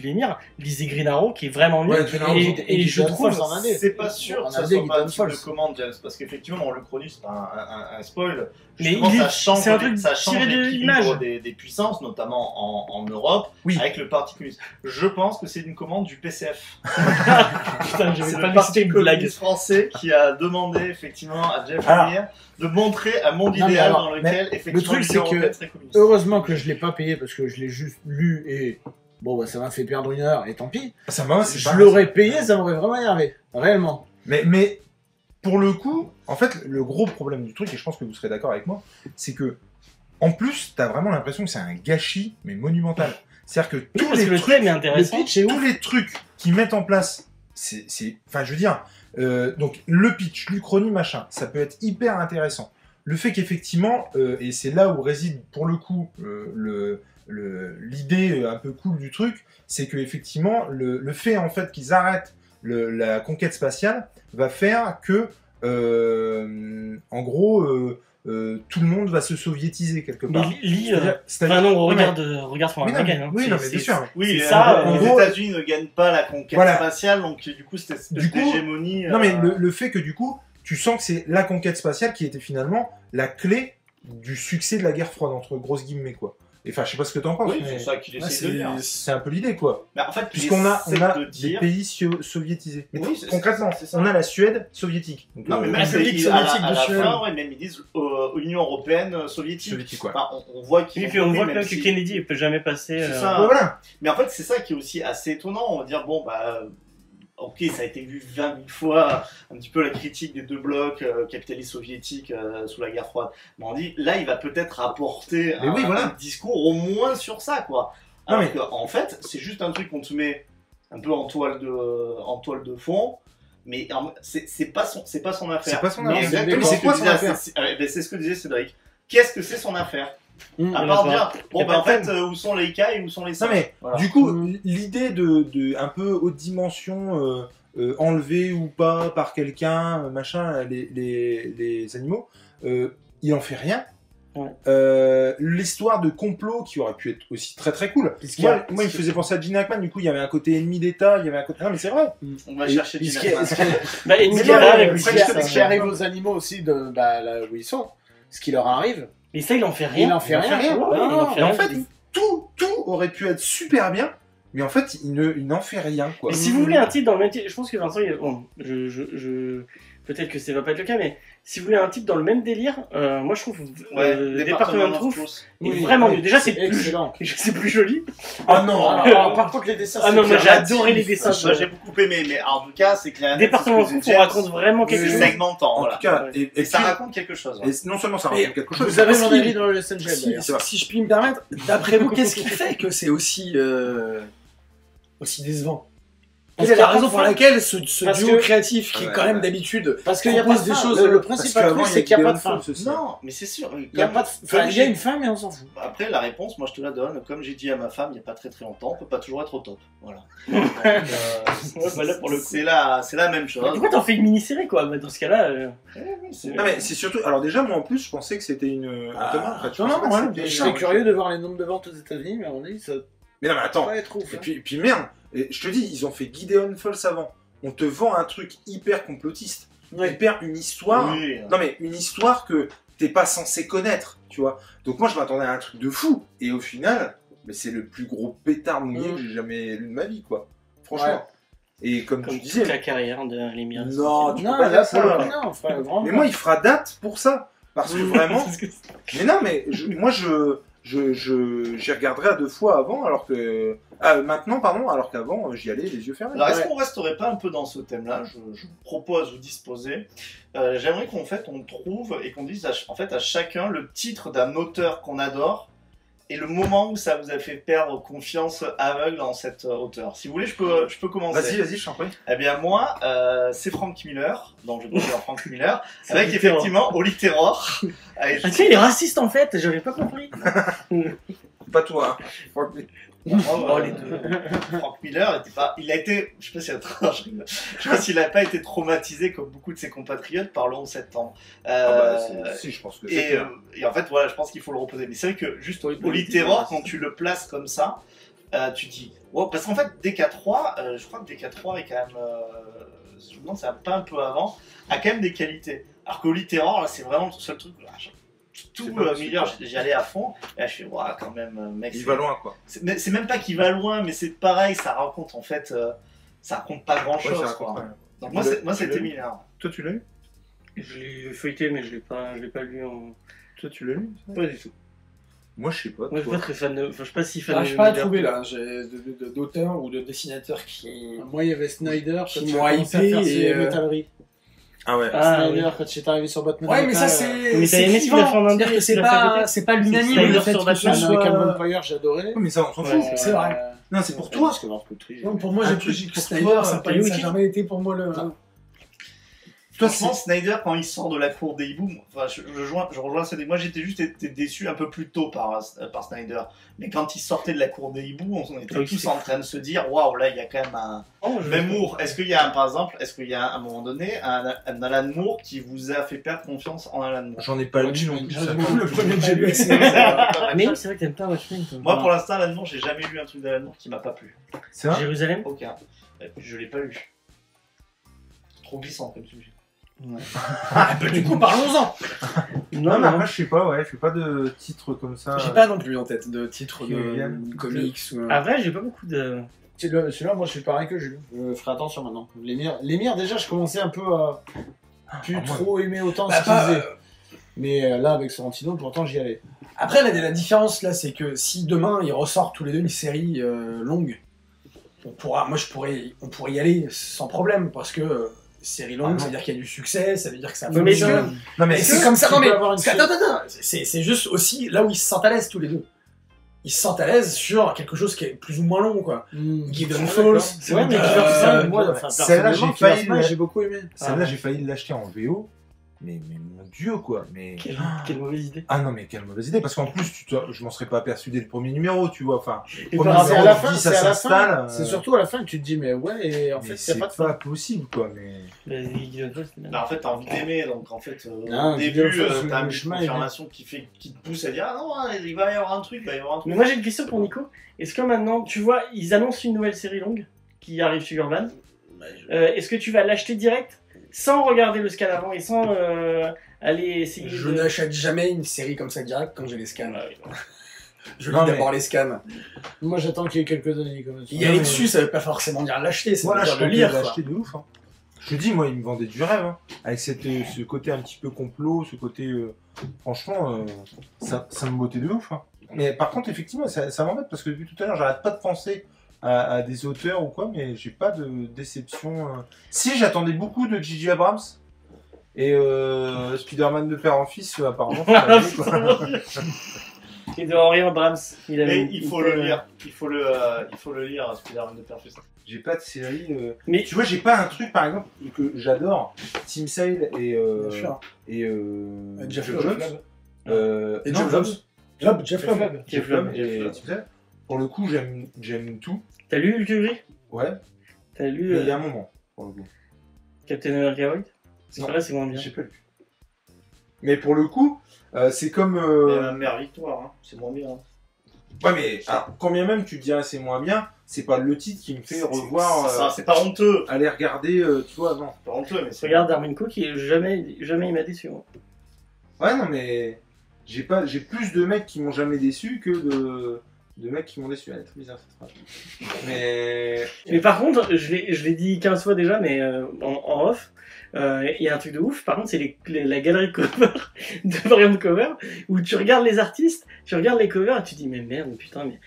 S3: Lemire, lisez Green Arrow qui est vraiment nul.
S6: Ouais, Green Arrow,
S3: et je
S6: Gideon
S3: trouve.
S6: Falls en indé.
S5: C'est pas sûr
S6: En
S5: que ça
S6: indé,
S5: soit pas un
S6: Gideon
S5: type de
S6: Falls.
S5: commande, James, parce qu'effectivement, le chronie, c'est pas un spoil.
S3: Mais
S5: Justement,
S3: il est-
S5: ça change,
S3: c'est un truc
S5: ça change
S3: tiré de
S5: l'équilibre
S3: l'image.
S5: des puissances, notamment en Europe,
S4: Oui.
S5: avec le Parti communiste. Je pense que c'est une commande du PCF.
S3: Putain,
S5: C'est
S3: j'avais
S5: le
S3: pas vu que
S5: Parti
S3: c'était une blague.
S5: communiste français qui a demandé effectivement à Jeff
S6: Alors.
S5: Lemire de montrer un monde
S6: Non, mais
S5: idéal
S6: alors,
S5: dans lequel effectivement
S6: truc,
S5: l'Union
S6: c'est que
S5: européenne serait communiste.
S6: heureusement que je l'ai pas payé parce que je l'ai juste lu et bon, bah, ça m'a fait perdre 1 heure et tant pis.
S4: Ça m'a, c'est
S6: Je
S4: pas-
S6: l'aurais payé, ça m'aurait vraiment énervé. Réellement.
S4: Mais pour le coup, en fait, le gros problème du truc, et je pense que vous serez d'accord avec moi, c'est que en plus, t'as vraiment l'impression que c'est un gâchis, mais monumental. C'est-à-dire que
S3: Oui,
S4: tous
S3: parce que
S4: les
S3: le
S4: trucs,
S3: thème est intéressant.
S6: Le pitch est
S4: tous
S6: ouf.
S4: les trucs qu'ils mettent en place, enfin, je veux dire, donc le pitch, l'Uchronie, machin, ça peut être hyper intéressant. Le fait qu'effectivement, et c'est là où réside pour le coup l'idée un peu cool du truc, c'est que effectivement le fait en fait qu'ils arrêtent la conquête spatiale va faire que en gros tout le monde va se soviétiser quelque
S3: Mais
S4: part.
S3: lis.
S4: C'est-à-dire-
S3: Enfin, non,
S4: Ouais,
S3: regarde son
S4: mais non,
S3: Armageddon, hein.
S4: oui, non, mais
S3: C'est-
S4: bien sûr.
S5: Oui,
S3: c'est ça,
S5: les
S4: en gros-
S5: États-Unis ne gagnent pas la conquête
S4: Voilà.
S5: spatiale, donc du coup, c'était cette
S4: Du coup-
S5: hégémonie.
S4: Non, mais le fait que du coup, tu sens que c'est la conquête spatiale qui était finalement la clé du succès de la guerre froide, entre grosses guillemets, quoi. Et enfin, je sais pas ce que t'en penses,
S5: Oui,
S4: mais
S5: c'est ça qu'il
S6: Ouais,
S5: essaie de dire.
S4: c'est un peu l'idée, quoi.
S5: Mais en fait,
S4: Puisqu'on a,
S5: il
S4: on a
S5: essaie de
S4: des
S5: dire.
S4: pays soviétisés. Mais
S5: Oui, c'est-
S4: concrètement,
S5: c'est ça.
S4: on a la Suède soviétique. Donc,
S5: Non, mais même
S3: La
S5: c'est-
S3: République
S5: à la
S3: soviétique de
S5: fin,
S3: Suède.
S5: ouais, même ils disent Union européenne soviétique.
S4: soviétique, quoi.
S5: Enfin, on voit qu'ils
S3: Oui,
S5: ont
S3: puis on
S5: compris,
S3: voit
S5: même
S3: quand même que
S5: si-
S3: Kennedy il peut jamais passer.
S5: C'est ça.
S4: Ouais, voilà.
S5: Mais en fait, c'est ça qui est aussi assez étonnant. On va dire, bon, bah, ok, ça a été vu 20 000 fois, un petit peu la critique des deux blocs capitalistes soviétiques sous la guerre froide. Mais on dit, là, il va peut-être apporter
S4: Mais oui, voilà.
S5: un discours au moins sur ça, quoi.
S4: Non,
S5: Alors
S4: mais-
S5: qu'en fait, c'est juste un truc qu'on te met un peu en toile de fond. Mais c'est pas son affaire.
S4: C'est pas son
S5: Mais
S4: affaire.
S5: exactement,
S4: Mais c'est quoi
S5: ce que
S4: son
S5: disait-
S4: affaire
S5: c'est ce que disait Cédric. Qu'est-ce que c'est son affaire? À part dire, bon, bah en fait, où sont les Ika et où sont les singes.
S4: Non, mais du coup, l'idée de un peu haute dimension, enlevée ou pas par quelqu'un, machin, les animaux, il en fait rien.
S3: Ouais.
S4: L'histoire de complot qui aurait pu être aussi très très cool. Moi, il me faisait penser à Gene Hackman, du coup, il y avait un côté ennemi d'État, il y avait un côté. Non, mais c'est vrai.
S5: On va chercher Gene Hackman.
S6: Ce qui arrive aux animaux aussi, là où ils sont, ce qui leur arrive.
S3: Mais ça, il en fait rien.
S6: Il en fait rien.
S4: En fait, tout aurait pu être super bien, mais en fait, il n'en fait rien, quoi.
S3: Mais si vous voulez un titre dans le même titre, je pense que Vincent, peut-être que ça va pas être le cas, mais si vous voulez un titre dans le même délire, moi je trouve Département de Trousse est vraiment mieux. Déjà, c'est plus joli.
S6: Ah non, par contre, les dessins.
S3: Ah non, moi j'ai adoré les dessins.
S5: Moi j'ai beaucoup aimé, mais en tout cas, c'est clair.
S3: Département de Trousse, on raconte vraiment quelque chose.
S5: C'est segmentant,
S4: en tout cas,
S5: et ça raconte quelque chose.
S4: Et non seulement ça raconte quelque chose.
S6: Vous avez mon avis dans le SNG.
S2: Si je puis me permettre, d'après vous, qu'est-ce qui fait que c'est aussi décevant? Quelle est la raison pour laquelle ce duo créatif qui est quand même d'habitude
S6: parce qu'il y a pas des choses. Le principal truc, c'est qu'il n'y a pas de fin.
S5: Non, mais c'est sûr.
S6: Il y a pas de fin. Il y a une fin, mais on s'en fout.
S5: Après, la réponse, moi, je te la donne. Comme j'ai dit à ma femme, il n'y a pas très longtemps, on peut pas toujours être au top. Voilà. C'est la même chose.
S3: Pourquoi t'en fais une mini-série, quoi? Dans ce cas-là.
S4: Non, mais c'est surtout. Alors, déjà, moi en plus, je pensais que c'était une.
S6: Non, je serais curieux de voir les nombres de ventes aux États-Unis, mais on dit ça.
S4: Mais non, mais attends.
S6: Va être ouf,
S4: et puis merde. Et je te dis, ils ont fait Gideon Falls avant. On te vend un truc hyper complotiste. Hyper une histoire.
S5: Oui.
S4: Non, mais une histoire que t'es pas censé connaître, tu vois. Donc moi, je m'attendais à un truc de fou. Et au final, mais c'est le plus gros pétard mouillé que j'ai jamais lu de ma vie, quoi. Franchement. Ouais. Et comme tu disais.
S3: Toute la carrière de Lemire.
S4: Non, tu peux pas dire ça.
S6: Non,
S4: mais moi, il fera date pour ça. Parce que vraiment. Mais non, mais moi, j'y regarderai à 2 fois avant, alors que. Maintenant, pardon, alors qu'avant, j'y allais les yeux fermés.
S5: Alors, est-ce qu'on resterait pas un peu dans ce thème-là? Je vous propose, vous disposez. J'aimerais qu'on on trouve et qu'on dise à chacun le titre d'un auteur qu'on adore et le moment où ça vous a fait perdre confiance aveugle en cet auteur. Si vous voulez, je peux commencer.
S4: Vas-y, je t'en prie.
S5: Eh bien, moi, c'est Frank Miller, donc je dois dire Frank Miller, avec effectivement Holy Terror.
S3: Tu sais, il est raciste en fait, j'avais pas compris.
S4: Pas toi.
S5: Les deux. Frank Miller il a été, je sais pas s'il n'a pas été traumatisé comme beaucoup de ses compatriotes par le 11 septembre.
S4: Si, je pense que
S5: et en fait, voilà, je pense qu'il faut le reposer. Mais c'est vrai que juste Holy Terror, quand tu le places comme ça, tu dis, wow, parce qu'en fait, DK3, je crois que DK3 est quand même, je me demande, c'est pas un peu avant, a quand même des qualités. Alors que Holy Terror, là, c'est vraiment le seul truc. Tout Miller, j'y allais à fond, et là je fais, waouh, quand même, mec.
S4: Il va loin, quoi.
S5: C'est même pas qu'il va loin, mais c'est pareil, ça raconte en fait, ça raconte pas grand chose, quoi. Donc moi c'était Miller.
S4: Toi, tu l'as eu?
S3: Je l'ai feuilleté, mais je l'ai pas lu en.
S4: Toi, tu l'as lu?
S3: Pas du tout.
S4: Moi, je sais pas.
S3: Moi, je suis pas très fan de. Enfin, je suis pas si fan de.
S2: Je pas à trouver là, d'auteurs ou de dessinateurs qui.
S6: Moi, il y avait Snyder
S2: qui m'ont hypé et
S6: Metallery.
S2: Ah ouais.
S6: Snyder, quand j'étais arrivé sur Batman.
S2: Ouais, mais ça c'est.
S3: Mais t'as aimé ce qu'il a fait en Inde?
S2: C'est pas l'unanime le fait que ce soit.
S6: American Vampire, j'ai adoré.
S4: Mais ça, on s'en fout.
S2: C'est vrai.
S4: Non, c'est pour toi.
S2: Non, pour moi, j'ai plus que Snyder, ça n'a jamais été pour moi le.
S5: Franchement, Snyder, quand il sort de la cour des hiboux, enfin, je rejoins ça. Moi, j'étais juste déçu un peu plus tôt par Snyder. Mais quand il sortait de la cour des hiboux, on était tous en train de se dire, waouh, là, il y a quand même un. Même Moore. Est-ce qu'il y a, par exemple, à un moment donné, un Alan Moore qui vous a fait perdre confiance en Alan Moore?
S4: J'en ai pas lu non plus.
S2: Le premier que j'ai lu,
S3: mais oui, c'est vrai que t'aimes pas Watchmen.
S5: Moi, pour l'instant, Alan Moore, j'ai jamais lu un truc d'Alan Moore qui m'a pas plu.
S4: C'est vrai?
S3: Jérusalem?
S5: Aucun. Je l'ai pas lu. Trop glissant comme sujet.
S2: Ouais. Du coup, parlons-en.
S4: Non, mais après, je sais pas, je fais pas de titres comme ça.
S2: J'ai pas non plus en tête de titres de comics.
S3: Ah, vrai, j'ai pas beaucoup de.
S6: Celui-là, moi, je suis pareil que Jules. Je ferai attention maintenant. Lemire, déjà, je commençais un peu à plus trop aimer autant ce qu'il faisait. Mais là, avec Sorrentino, pourtant, j'y allais.
S2: Après, la différence là, c'est que si demain ils ressortent tous les deux une série longue, on pourrait y aller sans problème parce que. Série longue, ça veut dire qu'il y a du succès, ça veut dire que ça fonctionne.
S4: Non mais
S2: c'est comme ça. Non mais attends, c'est juste aussi là où ils se sentent à l'aise tous les deux. Ils se sentent à l'aise sur quelque chose qui est plus ou moins long, quoi. Gideon Falls.
S6: Ouais, mais
S4: celle-là, j'ai beaucoup aimé. Celle-là, j'ai failli l'acheter en VO. mais mon Dieu, quoi. Mais...
S3: Quelle mauvaise idée.
S4: Ah non, mais quelle mauvaise idée, parce qu'en plus, je m'en serais pas aperçu dès le premier numéro, tu vois. Enfin,
S3: Et
S4: premier
S3: par
S6: C'est
S4: numéro,
S6: à la
S4: tu
S6: fin,
S4: dis, ça
S6: c'est à la
S4: s'installe.
S6: fin. C'est surtout à la fin que tu te dis, mais ouais, et en
S4: mais
S6: fait,
S4: c'est
S6: c'est pas de
S4: pas
S6: fin.
S4: possible, quoi. Mais...
S3: Gideon Falls, c'était bien.
S5: Bah, en fait, t'as envie d'aimer, donc en fait,
S6: Non,
S5: au début,
S6: Gideon Falls,
S5: t'as
S6: le
S5: une
S6: chemin,
S5: confirmation qui te pousse à dire ah non, il va y avoir un truc, il va y avoir un truc.
S3: Mais moi j'ai une question pour Nico. Est-ce que maintenant, tu vois, ils annoncent une nouvelle série longue qui arrive sur Urban. Est-ce que tu vas l'acheter direct sans regarder le scan avant et sans aller essayer
S2: Je n'achète jamais une série comme ça direct quand j'ai les scans.
S3: Ah oui, bon.
S2: Je
S4: Non,
S2: lis
S4: mais-
S2: d'abord les scans.
S6: Moi, j'attends qu'il y ait quelques années comme ça.
S2: Y aller dessus, ça veut pas forcément dire l'acheter, c'est
S4: Voilà,
S2: dire
S4: je
S2: le
S4: comptais
S2: lire. quoi.
S4: l'acheter de ouf. Hein. Je te dis, moi, il me vendait du rêve. Hein. Avec ce côté un petit peu complot, ce côté. Franchement, ça me bottait de ouf. Hein. Mais par contre, effectivement, ça m'embête parce que depuis tout à l'heure, j'arrête pas de penser à des auteurs ou quoi, mais j'ai pas de déception. Si, j'attendais beaucoup de J.J. Abrams. Et Spider-Man de père en fils, apparemment. ça m'a dit, quoi.
S3: Et de Henry Abrams.
S5: Mais il faut le lire, il faut le lire, Spider-Man de Perfus.
S4: J'ai pas de série.
S3: Mais
S4: Tu vois, j'ai pas un truc, par exemple, que j'adore. Tim Sale et.
S2: Bien sûr.
S4: Et
S2: Jeff
S4: Jones.
S2: Loeb. Et
S4: non,
S2: Jeff Loeb. Jeff Loeb.
S3: Jeff Loeb.
S4: et Tim Sale. Pour le coup, j'aime tout.
S3: t'as lu Hulk Gris?
S4: Ouais.
S3: T'as lu
S4: Mais il y a un moment, pour le coup.
S3: Captain America White? C'est
S4: Non.
S3: vrai, c'est moins bien.
S4: J'ai pas lu. Mais pour le coup, c'est comme.
S5: Mais Mère Victoire, hein. C'est moins bien. Hein.
S4: Ouais, mais alors, quand bien même tu dirais c'est moins bien, c'est pas le titre qui me fait revoir.
S5: Ça, c'est pas honteux.
S4: Aller regarder, tu vois, non.
S5: C'est pas honteux, mais c'est.
S3: Regarde Darwin Cook, jamais il m'a déçu. Moi.
S4: Ouais, non, mais j'ai plus de mecs qui m'ont jamais déçu que de mecs qui m'ont déçu. Elle est très bizarre cette phrase.
S3: Mais par contre, je l'ai dit 15 fois déjà, mais en off, il y a un truc de ouf. Par contre, c'est la galerie de cover de Variant Cover où tu regardes les artistes, tu regardes les covers et tu dis mais merde, putain, mais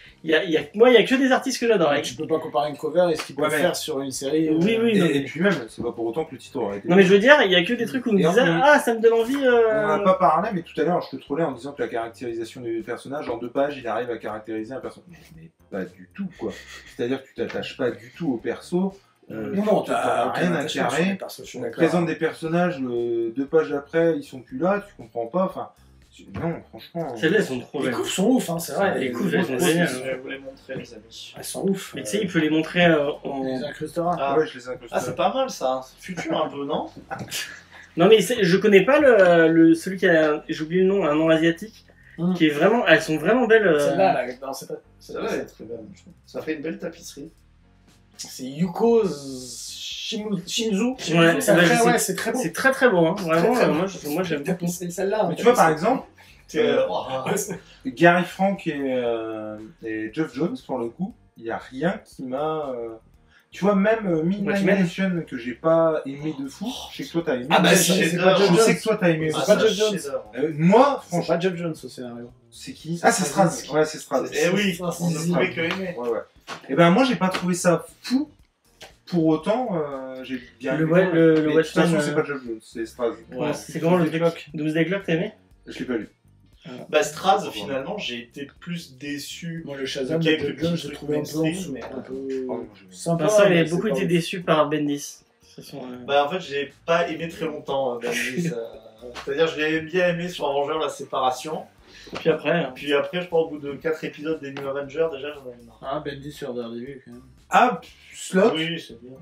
S3: moi il y a que des artistes que j'adore.
S6: Tu peux pas comparer une cover et ce qu'il peut
S4: Ouais, mais-
S6: faire sur une série.
S3: Oui, oui, non,
S4: Et
S3: mais...
S4: puis même, c'est pas pour autant que le titre aurait été.
S3: non mais je veux dire, il y a que des trucs où on me
S4: Et
S3: disait
S4: on-
S3: ah ça me donne envie.
S4: On n'en a pas parlé, mais tout à l'heure, je te trollais en disant que la caractérisation du personnage, en 2 pages, il arrive à caractériser un personnage. Mais pas du tout, quoi. C'est-à-dire que tu t'attaches pas du tout au perso.
S2: Non,
S4: t'as rien à carrer. On te présente des personnages, 2 pages après, ils sont plus là, tu comprends pas. Enfin, non, franchement.
S3: Celles-là elles sont trop
S2: Les
S3: belles.
S2: couves sont ouf, hein, c'est vrai.
S3: Les couves,
S2: couves,
S3: elles sont
S5: Je
S3: géniales.
S5: vais vous les montrer, les amis.
S2: Elles sont ouf.
S3: Mais tu sais, il peut les montrer
S6: On les
S3: en.
S6: incrustera.
S5: Ah,
S4: Ouais, je les incruste.
S5: ah c'est pas mal ça. C'est futur un peu, non?
S3: Non mais je connais pas celui qui a j'ai oublié le nom, un nom asiatique qui est vraiment, elles sont vraiment belles.
S2: Celle-là, là, non, c'est pas.
S5: Celle-là, elle est très belle. je trouve. Ça fait une belle tapisserie.
S2: C'est Yuko Shinzu.
S3: Ouais,
S2: c'est
S3: ouais,
S2: très,
S3: je sais.
S2: ouais, c'est très beau.
S3: C'est très très beau, hein. Vraiment.
S2: Très, très
S3: Moi j'aime beaucoup.
S2: C'est celle-là.
S4: Mais tu vois, par exemple,
S2: Ouais,
S4: Gary Frank et Geoff Jones, pour le coup, il n'y a rien qui m'a. Tu vois, même Midnight
S3: Watchmen.
S4: Nation, que j'ai pas aimé de fou, je sais que toi t'as aimé.
S2: Ah bah,
S4: Mais
S2: c'est
S5: chef-d'œuvre.
S2: pas Jeff
S4: je sais
S2: Jones.
S4: que toi t'as aimé
S2: C'est
S4: aussi.
S2: pas Jeff Jones.
S4: Moi,
S6: C'est
S4: franchement.
S6: pas Jeff Jones au scénario.
S4: C'est qui Ah, c'est Straz. Ouais, c'est Straz.
S5: Eh oui,
S2: C'est
S5: on
S2: Straz.
S5: ne pouvait que aimer.
S4: Ouais, ouais. Et ben moi, j'ai pas trouvé ça fou. Pour autant, j'ai bien
S3: Le
S4: aimé.
S3: wa- le- le
S4: Mais de toute
S3: Watchmen,
S4: façon, c'est pas Geoff Jones, c'est Straz.
S3: Ouais, c'est comment le truc Doomsday Clock, t'as aimé?
S4: Je l'ai pas lu.
S5: Bah, Straz, finalement, j'ai été plus déçu.
S6: Moi, le Shazam de
S5: Quelques
S6: Jeff Jones,
S5: petits
S6: je l'ai
S5: trucs
S6: trouvé un peu en
S5: mainstream,
S6: dessous.
S5: mais,
S6: Un peu
S4: Oh, moi, je-
S6: sympa.
S3: Vincent, il
S6: mais
S3: a
S6: c'est
S3: beaucoup
S6: pas
S3: été
S6: ouf.
S3: déçu par Bendis. Ce sont,
S5: Bah, en fait, j'ai pas aimé très longtemps Bendis. C'est-à-dire, je l'ai bien aimé sur Avenger, la séparation.
S3: Puis après,
S5: Puis après, je crois, au bout de 4 épisodes des New Avengers, déjà, j'en avais marre.
S6: Ah, Bendy sur Daredevil quand même.
S4: Ah, Slot.
S5: Oui, c'est bien.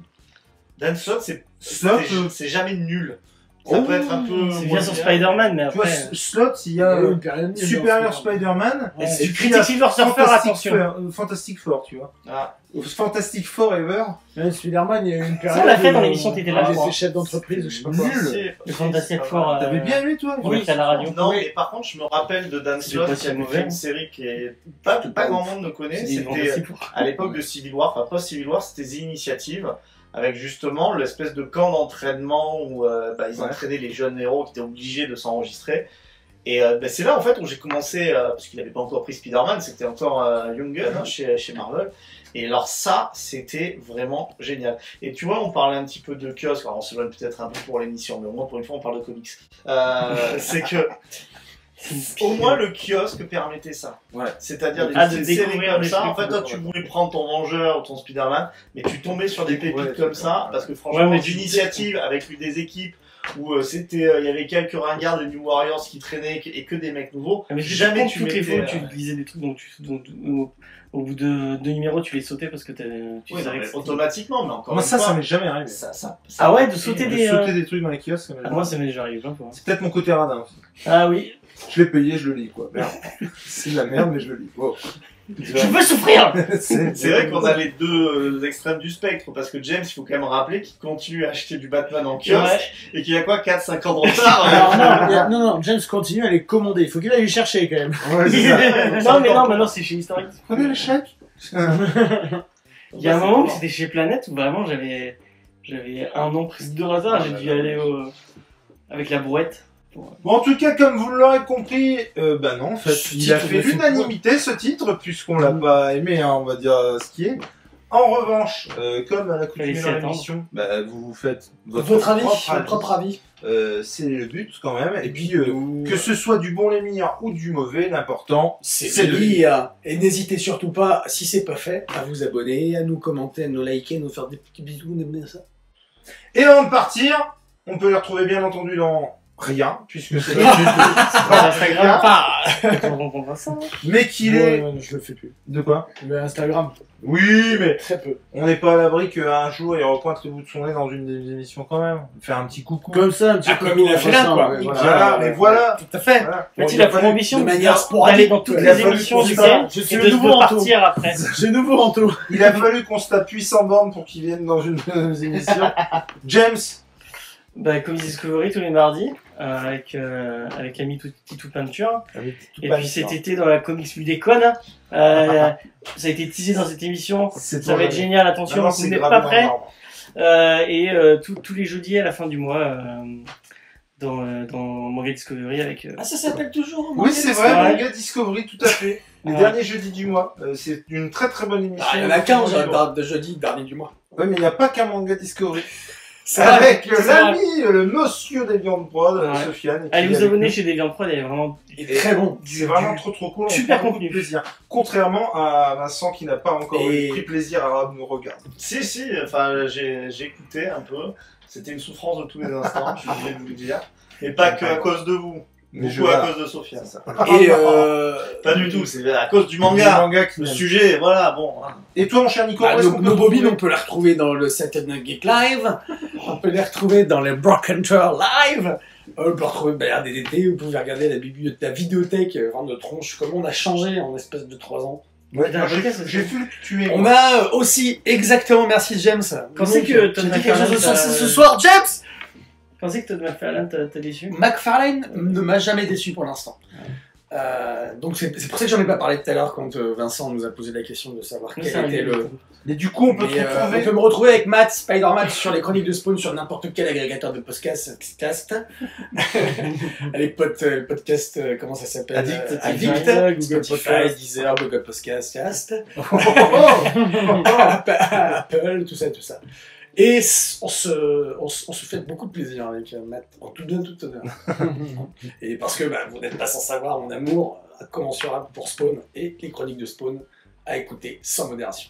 S5: Dan Slott,
S4: Slot,
S5: c'est jamais nul. Ça
S4: Oh,
S5: peut être un peu.
S3: c'est
S5: moins
S3: bien sur Spider-Man, mais
S4: tu vois,
S3: après.
S4: Slot, il y
S6: Il y a
S4: a
S6: eu une période nulle
S4: Superior
S6: dans ce film.
S4: Spider-Man.
S3: Ouais.
S4: Et
S3: C'est
S4: tu
S3: Critique
S4: cries à
S3: Silver Surfer,
S4: Fantastic
S3: attention.
S4: Four, Fantastic Four, tu vois.
S5: Ah,
S4: Fantastic Forever.
S6: Ouais, Spider-Man, il y a eu une période.
S3: Ça, on l'a fait dans
S6: où
S3: l'émission Tété Live, je
S6: il
S3: crois.
S6: était chef d'entreprise, je sais pas quoi.
S4: Nul.
S3: Le Fantastic Four.
S4: T'avais bien aimé, toi
S3: Oui, c'est à la radio.
S5: Non,
S6: Oui.
S5: mais par contre, je me rappelle de Dan
S3: C'est
S5: Slott
S3: pas
S5: qui
S3: si
S5: avait
S3: mauvais,
S5: fait
S3: hein.
S5: une série qui est pas grand monde ne connaît.
S3: C'est
S5: C'était
S3: Fantastic Four.
S5: à l'époque de Civil War, enfin post-Civil War, c'était The Initiative, avec justement l'espèce de camp d'entraînement où ils
S4: Ouais.
S5: entraînaient les jeunes héros qui étaient obligés de s'enregistrer. Et c'est là en fait où j'ai commencé, parce qu'il n'avait pas encore pris Spider-Man, c'était encore Young Gun hein, chez Marvel. Et alors ça, c'était vraiment génial. Et tu vois, on parlait un petit peu de kiosque, alors on se donne peut-être un peu pour l'émission, mais au moins pour une fois on parle de comics. C'est que au moins le kiosque permettait ça.
S4: Ouais.
S5: C'est-à-dire des
S3: Ah, de
S5: petites séries
S3: découvrir
S5: comme
S3: des
S5: ça.
S3: trucs,
S5: En fait, toi, tu voulais prendre ton Vengeur ou ton Spider-Man, mais tu tombais sur des pépites
S4: Ouais,
S5: comme
S4: c'est
S5: ça,
S4: ça.
S5: parce que franchement,
S3: Ouais, mais
S5: d'initiative avec des équipes où il y avait quelques ringards des New Warriors qui traînaient et que des mecs nouveaux.
S3: Mais jamais tu toutes les fois tu lisais des trucs donc au bout de 2 numéros tu les sautais parce que tu savais que
S5: automatiquement, mais encore
S4: moi
S5: une fois,
S4: ça m'est jamais arrivé.
S3: Ah ouais, de sauter
S4: des trucs dans les kiosques.
S3: Moi ça m'est déjà arrivé plein de fois.
S4: C'est peut-être mon côté radin aussi.
S3: Ah oui.
S4: Je l'ai payé, je le lis quoi. Merde. C'est de la merde mais je le lis. Wow.
S3: Je veux souffrir.
S5: C'est vrai qu'on a les deux extrêmes du spectre, parce que James, il faut quand même rappeler qu'il continue à acheter du Batman en kiosque, et qu'il y a quoi, 4-5 ans de retard.
S6: non, James continue à les commander, il faut qu'il aille les chercher quand même.
S4: Ouais, c'est ça.
S3: Non mais non, maintenant c'est chez Historique.
S4: Prenez le chèque.
S3: Il y a un moment où c'était chez Planète où vraiment j'avais un an prise de hasard, j'ai dû aller avec la brouette.
S4: Bon, en tout cas, comme vous l'aurez compris, bah non, en fait, il a fait l'unanimité ce titre, puisqu'on l'a pas aimé, hein, on va dire ce qui est. En revanche, comme à la coutume de l'émission, bah, vous faites
S2: votre avis, votre propre avis.
S4: C'est le but quand même. Et puis, que ce soit du bon lémir ou du mauvais, l'important,
S2: c'est de lire. Et n'hésitez surtout pas, si c'est pas fait, à vous abonner, à nous commenter, à nous liker, à nous faire des petits bisous, n'aimez ça.
S4: Et avant de partir, on peut les retrouver bien entendu dans rien, puisque c'est
S3: Instagram.
S4: Mais qu'il est...
S2: Je le fais plus.
S4: De quoi?
S2: Le Instagram.
S4: Oui, mais
S2: très peu.
S4: On n'est pas à l'abri qu'un jour il repointe le bout de son nez dans une des émissions quand même. Faire un petit coucou.
S6: Comme ça, un petit coucou.
S2: Comme il a fait là, quoi.
S4: Voilà, mais voilà.
S3: Tout à fait.
S4: Voilà.
S3: En fait, il a pour ambition
S2: d'aller
S3: dans toutes les émissions du week-end
S2: et
S3: de le nouveau partir après.
S2: J'ai nouveau Ranto.
S4: Il a fallu qu'on se tape 800 bornes pour qu'il vienne dans une de nos émissions. James.
S3: Bah, Comics Discovery tous les mardis, avec Ami Titou Peinture. Et puis cet été dans la Comics Ludécon, ça a été teasé dans cette émission. Ça va être génial, attention, vous n'êtes pas prêts. Et tous les jeudis à la fin du mois, dans Manga Discovery avec...
S2: Ah, ça s'appelle toujours
S4: Oui, c'est vrai, Manga Discovery, tout à fait. Les derniers jeudis du mois. C'est une très très bonne émission.
S2: Il y en a 15 de jeudi, dernier du mois.
S4: Oui, mais il n'y a pas qu'un Manga Discovery. Avec l'ami, le monsieur des viandes prod, Sofiane.
S3: Allez vous abonner chez des viandes prod, il est vraiment
S2: très bon.
S4: C'est vraiment trop cool.
S3: Super contenu.
S4: Plaisir. Contrairement à Vincent qui n'a pas encore pris plaisir à nous regarder.
S5: Si, enfin j'ai écouté un peu. C'était une souffrance de tous les instants, je suis obligé de vous le dire. Et pas que à cause de vous. Beaucoup à cause de Sofiane.
S2: Et
S5: pas du tout, c'est à cause du manga. Le sujet, voilà, bon.
S4: Et toi, mon cher Nico,
S2: nos bobines, on peut les retrouver dans le Saturday Night Geek Live. On peut les retrouver dans les Broken Trail Live. On peut retrouver la DDT. Vous pouvez regarder la vidéothèque de tronche. Comment on a changé en espèce de 3 ans.
S4: Ouais, j'ai vu que tu es.
S2: On a aussi exactement, merci James.
S3: Quand c'est que tu
S2: dis quelque chose de sensé ce soir, James?
S3: Quand c'est que Todd McFarlane t'a déçu?
S2: McFarlane ne m'a jamais déçu pour l'instant. Donc c'est pour ça que j'en ai pas parlé tout à l'heure quand Vincent nous a posé la question de savoir quel était le...
S4: Mais du coup, on peut
S2: me retrouver avec Matt, Spider-Man sur les chroniques de Spawn sur n'importe quel agrégateur de podcast. Les podcasts, comment ça s'appelle? Addict, Google Podcast, Deezer, Google Podcast, Apple, tout ça. Et on se fait beaucoup de plaisir avec Matt, en tout bien, tout honneur. Et parce que vous n'êtes pas sans savoir mon amour incommensurable pour Spawn et les chroniques de Spawn à écouter sans modération.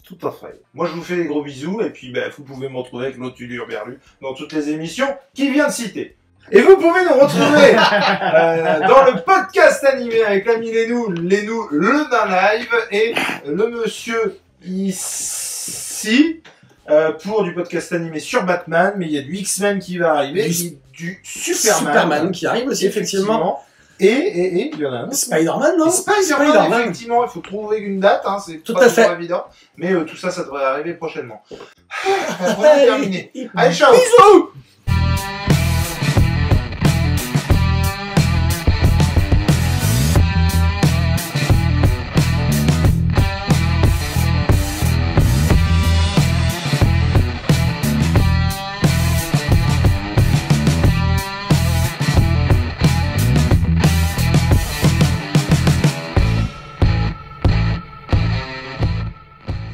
S4: Tout à fait. Moi, je vous fais des gros bisous, et puis vous pouvez me retrouver avec l'autre Berlu dans toutes les émissions qu'il vient de citer. Et vous pouvez nous retrouver dans le podcast animé avec l'ami Lénou, le Nain Live, et le monsieur ici, pour du podcast animé sur Batman, mais il y a du X-Men qui va arriver, du Superman
S2: qui arrive aussi, effectivement.
S4: Et il y en a un.
S2: Spider-Man, non?
S4: Spider-Man, effectivement, il faut trouver une date, hein, c'est
S2: tout
S4: pas
S2: à fait
S4: évident, mais tout ça devrait arriver prochainement. Voilà, terminé. Allez, ciao!
S2: Bisous!